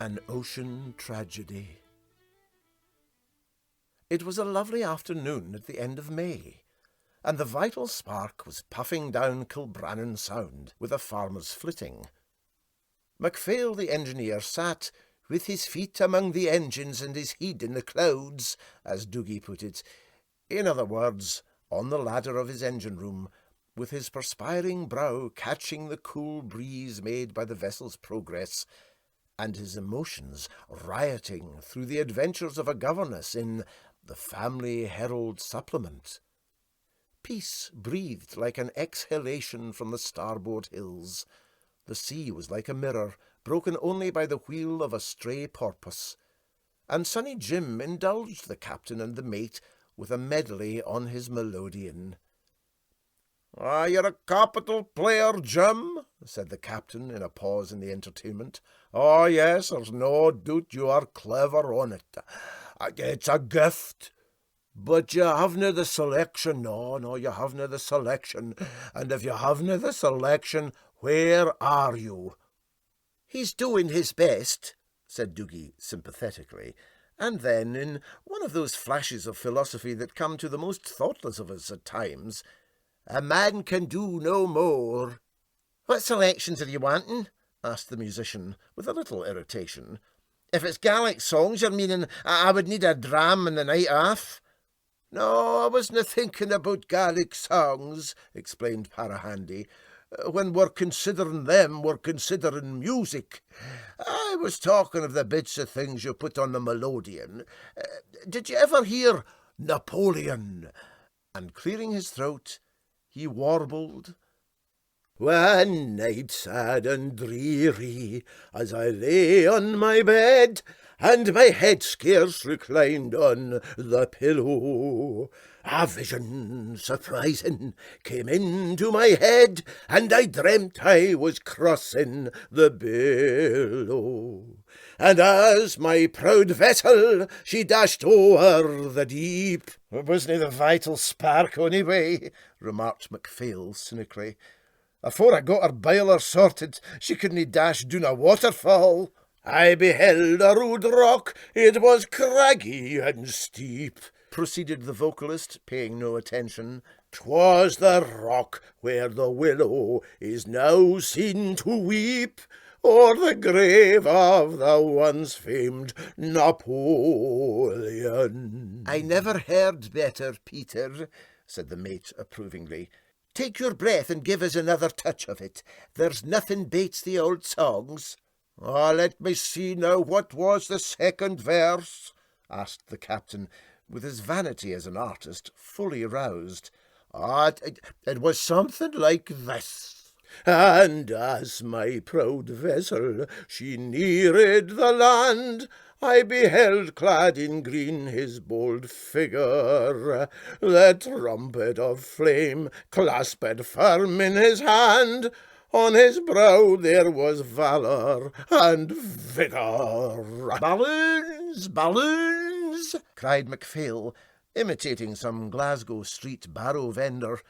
An ocean tragedy. It was a lovely afternoon at the end of May, and the Vital Spark was puffing down Kilbrannan Sound with a farmer's flitting. MacPhail the engineer sat, with his feet among the engines and his head in the clouds, as Dougie put it, in other words, on the ladder of his engine room, with his perspiring brow catching the cool breeze made by the vessel's progress, and his emotions rioting through the adventures of a governess in the Family Herald Supplement. Peace breathed like an exhalation from the starboard hills. The sea was like a mirror, broken only by the wheel of a stray porpoise. And Sonny Jim indulged the captain and the mate with a medley on his melodeon. "You're a capital player, Jim," said the captain in a pause in the entertainment. "Oh, yes, there's no doubt you are clever on it. It's a gift. But you havena the selection. No, you havena the selection. And if you havena the selection, where are you?" "He's doing his best," said Dougie sympathetically, and then, in one of those flashes of philosophy that come to the most thoughtless of us at times, "A man can do no more." "What selections are you wanting?" asked the musician, with a little irritation. "If it's Gaelic songs you're meaning, I would need a dram and the night off." "No, I wasna thinking about Gaelic songs," explained Parahandy. "When we're considering them, we're considering music. I was talking of the bits of things you put on the melodeon. Did you ever hear Napoleon?" And clearing his throat, he warbled, "One night sad and dreary, as I lay on my bed, and my head scarce reclined on the pillow, a vision surprising came into my head, and I dreamt I was crossing the billow. And as my proud vessel she dashed o'er the deep—" "It wasna the Vital Spark, onyway," remarked MacPhail cynically. "Afore I got her biler sorted, she couldn't dash down a waterfall. I beheld a rude rock, it was craggy and steep," proceeded the vocalist, paying no attention. "'Twas the rock where the willow is now seen to weep, o'er the grave of the once famed Napoleon." "I never heard better, Peter," said the mate approvingly. "Take your breath and give us another touch of it. There's nothing bates the old songs." "Let me see now, what was the second verse?" asked the captain, with his vanity as an artist fully roused. It was something like this: "And as my proud vessel she neared the land, I beheld clad in green his bold figure, the trumpet of flame clasped firm in his hand, on his brow there was valour and vigour." "Balloons, balloons!" cried MacPhail, imitating some Glasgow street barrow vendor.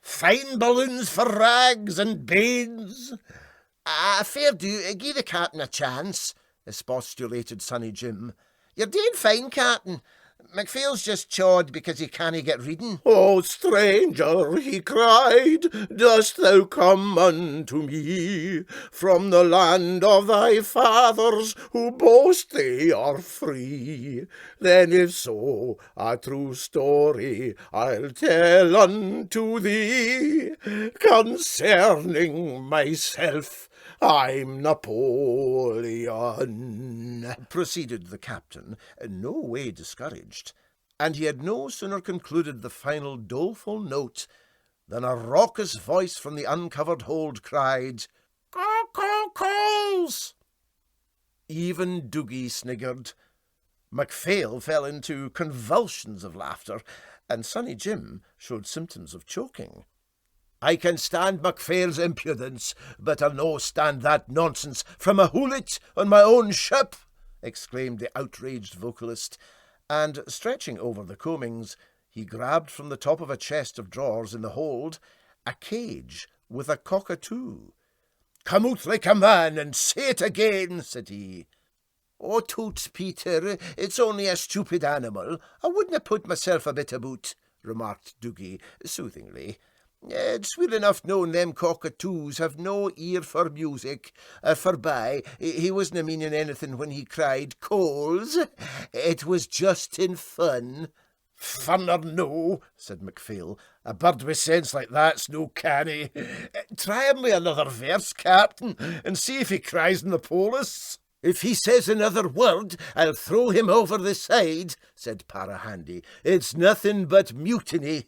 "Fine balloons for Rags and Baines." "Fair do, gie the captain a chance," expostulated Sonny Jim. "You're doing fine, captain. MacPhail's just chawed because he cannae get reading." "O stranger," he cried, "dost thou come unto me from the land of thy fathers, who boast they are free? Then if so, a true story I'll tell unto thee, concerning myself I'm Napoleon," proceeded the captain, in no way discouraged, and he had no sooner concluded the final doleful note than a raucous voice from the uncovered hold cried, "Cockatoos!" Even Dougie sniggered. MacPhail fell into convulsions of laughter, and Sonny Jim showed symptoms of choking. "I can stand MacPhail's impudence, but I'll no stand that nonsense from a hoolet on my own ship," exclaimed the outraged vocalist, and, stretching over the coamings, he grabbed from the top of a chest of drawers in the hold a cage with a cockatoo. "Come out like a man and say it again," said he. "Oh, toots, Peter, it's only a stupid animal. I wouldn't have put myself a bit aboot," remarked Doogie soothingly. "It's well enough known them cockatoos have no ear for music. Forby, he wasn't meaning anything when he cried 'Coals.' It was just in fun." "Fun or no," said MacPhail, "a bird with sense like that's no canny. Try him with another verse, Captain, and see if he cries in the polis." "If he says another word, I'll throw him over the side," said Parahandy. "It's nothing but mutiny."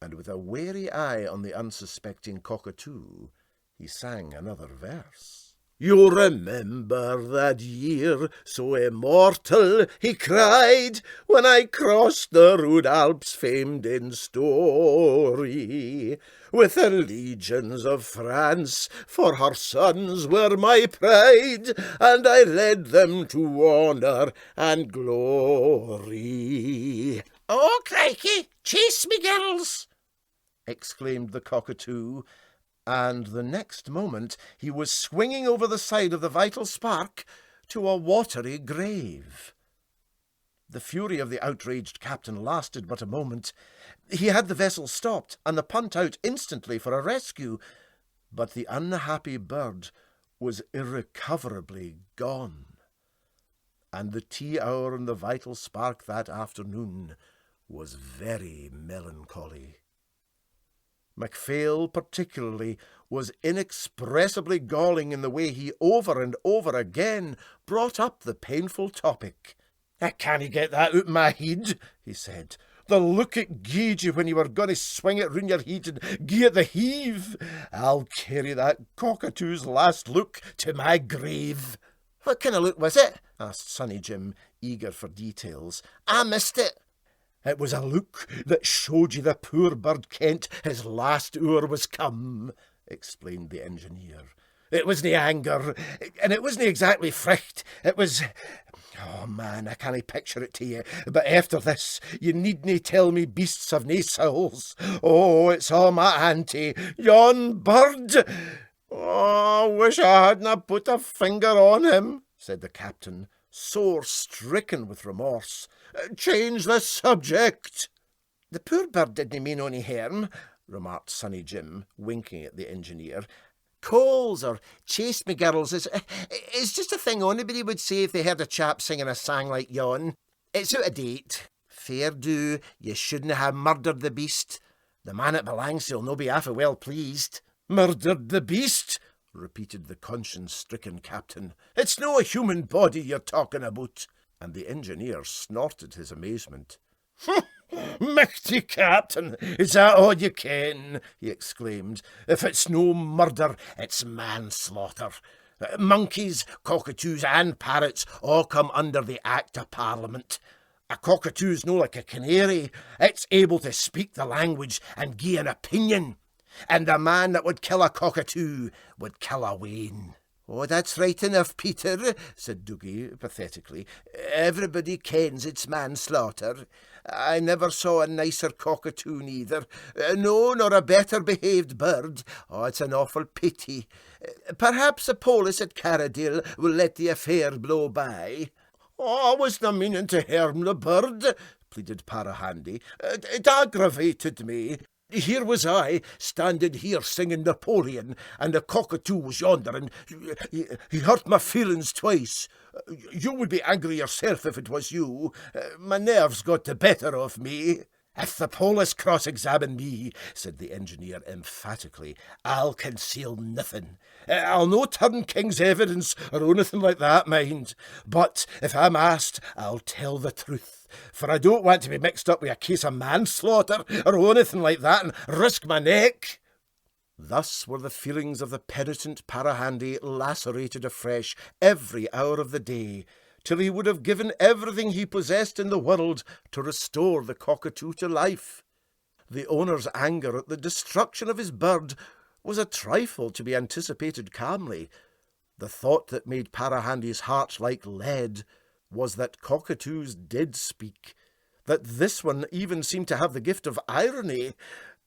And with a wary eye on the unsuspecting cockatoo, he sang another verse. "You remember that year so immortal," he cried, "when I crossed the rude Alps famed in story, with the legions of France, for her sons were my pride, and I led them to honour and glory." "Oh, crikey, chase me, girls!" exclaimed the cockatoo, and the next moment he was swinging over the side of the Vital Spark to a watery grave. The fury of the outraged captain lasted but a moment. He had the vessel stopped and the punt out instantly for a rescue, but the unhappy bird was irrecoverably gone, and the tea hour in the Vital Spark that afternoon was very melancholy. MacPhail, particularly, was inexpressibly galling in the way he over and over again brought up the painful topic. "I canna get that out my head," he said. "The look it gied you when you were going to swing it round your head and gie it the heave. I'll carry that cockatoo's last look to my grave." "What kind of look was it?" asked Sonny Jim, eager for details. "I missed it." "It was a look that showed you the poor bird kent his last hour was come," explained the engineer. "It wasna anger, and it wasna exactly fricht. It was... Oh, man, I canna picture it to you, but after this, you needna tell me beasts have nae souls. Oh, it's all my auntie, yon bird." "Oh, I wish I hadna put a finger on him," said the captain, sore stricken with remorse. "Change the subject." "The poor bird didn't mean ony harm," remarked Sonny Jim, winking at the engineer. "Coals or chase me girls is just a thing onybody would say if they heard a chap singing a sang like yon. It's out of date. Fair do, you shouldn't have murdered the beast. The man it belangs to'll no be half well pleased." "Murdered the beast?" repeated the conscience-stricken captain. "It's no a human body you're talking about." And the engineer snorted his amazement. "Michty captain, is that all you ken?" he exclaimed. "If it's no murder, it's manslaughter. Monkeys, cockatoos and parrots all come under the Act of Parliament. A cockatoo's no like a canary. It's able to speak the language and gie an opinion. And the man that would kill a cockatoo would kill a Wayne." "Oh, that's right enough, Peter," said Doogie pathetically. "Everybody kens it's manslaughter. I never saw a nicer cockatoo neither. No, nor a better behaved bird. Oh, it's an awful pity. Perhaps the police at Carradale will let the affair blow by." "Oh, I wasna meaning to harm the bird," pleaded Parahandy. "It aggravated me. Here was I, standing here singing Napoleon, and the cockatoo was yonder, and he hurt my feelings twice. You would be angry yourself if it was you. My nerves got the better of me." "If the police cross-examine me," said the engineer emphatically, "I'll conceal nothing. I'll no turn king's evidence or onything like that, mind. But if I'm asked, I'll tell the truth, for I don't want to be mixed up with a case of manslaughter or onything like that and risk my neck." Thus were the feelings of the penitent Parahandy lacerated afresh every hour of the day, till he would have given everything he possessed in the world to restore the cockatoo to life. The owner's anger at the destruction of his bird was a trifle to be anticipated calmly. The thought that made Parahandy's heart like lead was that cockatoos did speak, that this one even seemed to have the gift of irony,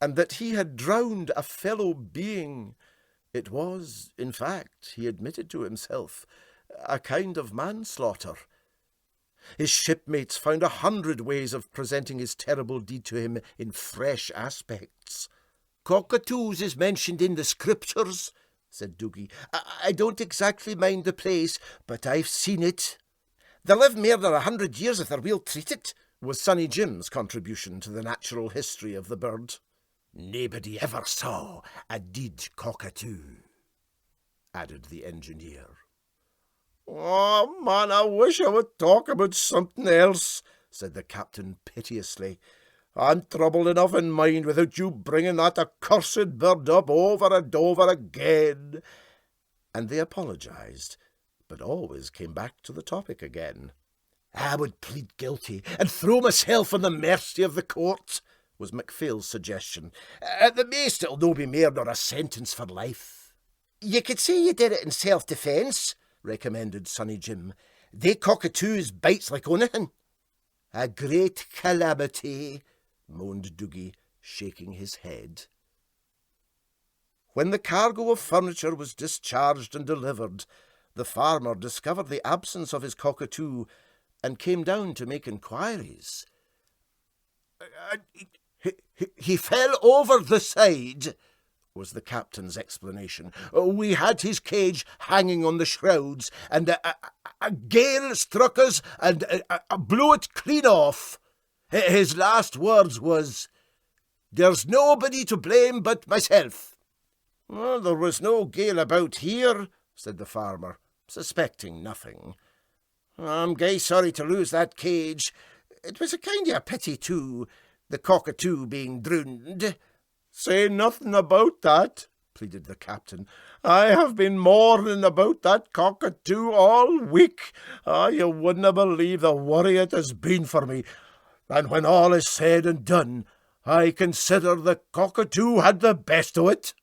and that he had drowned a fellow being. It was, in fact, he admitted to himself, a kind of manslaughter. His shipmates found 100 ways of presenting his terrible deed to him in fresh aspects. "Cockatoos is mentioned in the scriptures," said Dougie. I don't exactly mind the place, but I've seen it." "They live mair than 100 years if they're weel treated," was Sonny Jim's contribution to the natural history of the bird. "Nobody ever saw a dead cockatoo," added the engineer. "Oh, man, I wish I would talk about something else," said the captain piteously. "I'm troubled enough in mind without you bringing that accursed bird up over and over again." And they apologised, but always came back to the topic again. "I would plead guilty and throw myself on the mercy of the court," was MacPhail's suggestion. "At the maist it'll no be mair nor a sentence for life." "You could say you did it in self-defence," recommended Sonny Jim. "They cockatoos bites like onything." "A great calamity," moaned Dougie, shaking his head. When the cargo of furniture was discharged and delivered, the farmer discovered the absence of his cockatoo and came down to make inquiries. He fell over the side," was the captain's explanation. "We had his cage hanging on the shrouds, and a gale struck us and blew it clean off. His last words was, 'There's nobody to blame but myself.'" "Well, there was no gale about here," said the farmer, suspecting nothing. "I'm gey sorry to lose that cage. It was a kind of a pity, too, the cockatoo being drowned." "Say nothing about that," pleaded the captain. "I have been mourning about that cockatoo all week. You wouldn't believe the worry it has been for me. And when all is said and done, I consider the cockatoo had the best o' it."